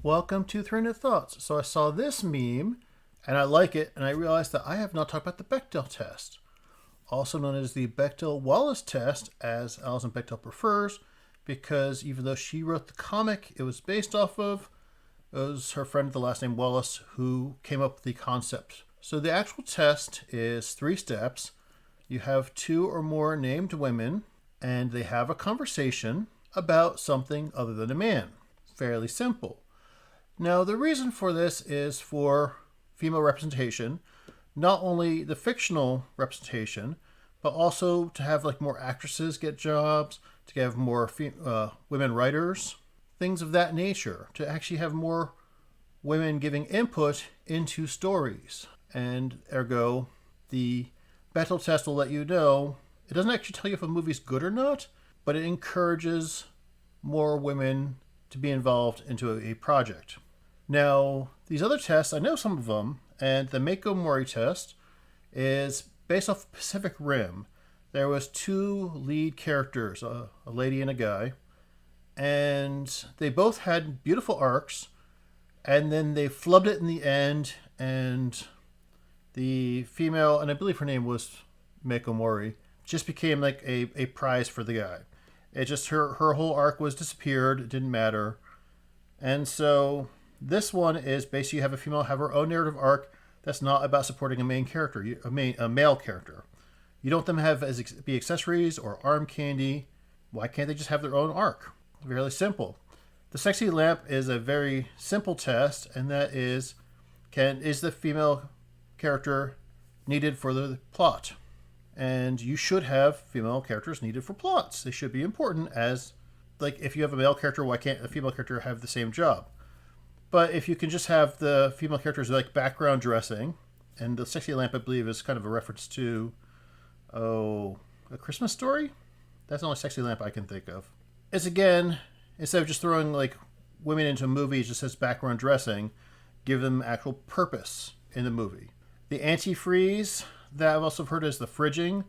Welcome to 300 Thoughts. So I saw this meme and I like it, and I realized that I have not talked about the Bechdel test, also known as the Bechdel-Wallace test, as Alison Bechdel prefers, because even though she wrote the comic it was based off of, it was her friend with the last name Wallace who came up with the concept. So the actual test is 3 steps. You have 2 or more named women, and they have a conversation about something other than a man. Fairly simple. Now, the reason for this is for female representation, not only the fictional representation, but also to have like more actresses get jobs, to have more women writers, things of that nature, to actually have more women giving input into stories. And ergo, the Bechdel test will let you know, it doesn't actually tell you if a movie's good or not, but it encourages more women to be involved into a project. Now, these other tests, I know some of them, and the Mako-Mori test is based off Pacific Rim. There was 2 lead characters, a lady and a guy, and they both had beautiful arcs, and then they flubbed it in the end, and the female, and I believe her name was Mako-Mori, just became like a prize for the guy. It just, her whole arc was disappeared, it didn't matter. And so this one is basically you have a female have her own narrative arc that's not about supporting a main character, a male character. You don't want them to have be accessories or arm candy. Why can't they just have their own arc? Fairly simple. The sexy lamp is a very simple test, and that is the female character needed for the plot? And you should have female characters needed for plots. They should be important, as like if you have a male character, why can't a female character have the same job? But if you can just have the female characters like background dressing, and the sexy lamp I believe is kind of a reference to A Christmas Story? That's the only sexy lamp I can think of. It's again, instead of just throwing like women into movies just as background dressing, give them actual purpose in the movie. The antifreeze that I've also heard is the fridging,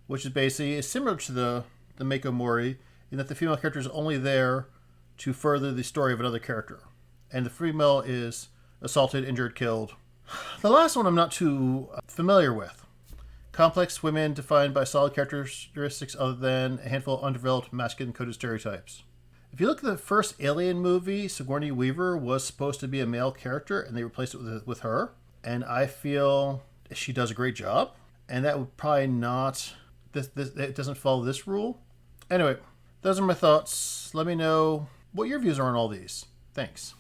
which is basically similar to the Mako-Mori, in that the female character is only there to further the story of another character, and the female is assaulted, injured, killed. The last one I'm not too familiar with. Complex women defined by solid characteristics other than a handful of undeveloped masculine-coded stereotypes. If you look at the first Alien movie, Sigourney Weaver was supposed to be a male character, and they replaced it with her. And I feel she does a great job, and that would probably not... it doesn't follow this rule. Anyway, those are my thoughts. Let me know what your views are on all these. Thanks.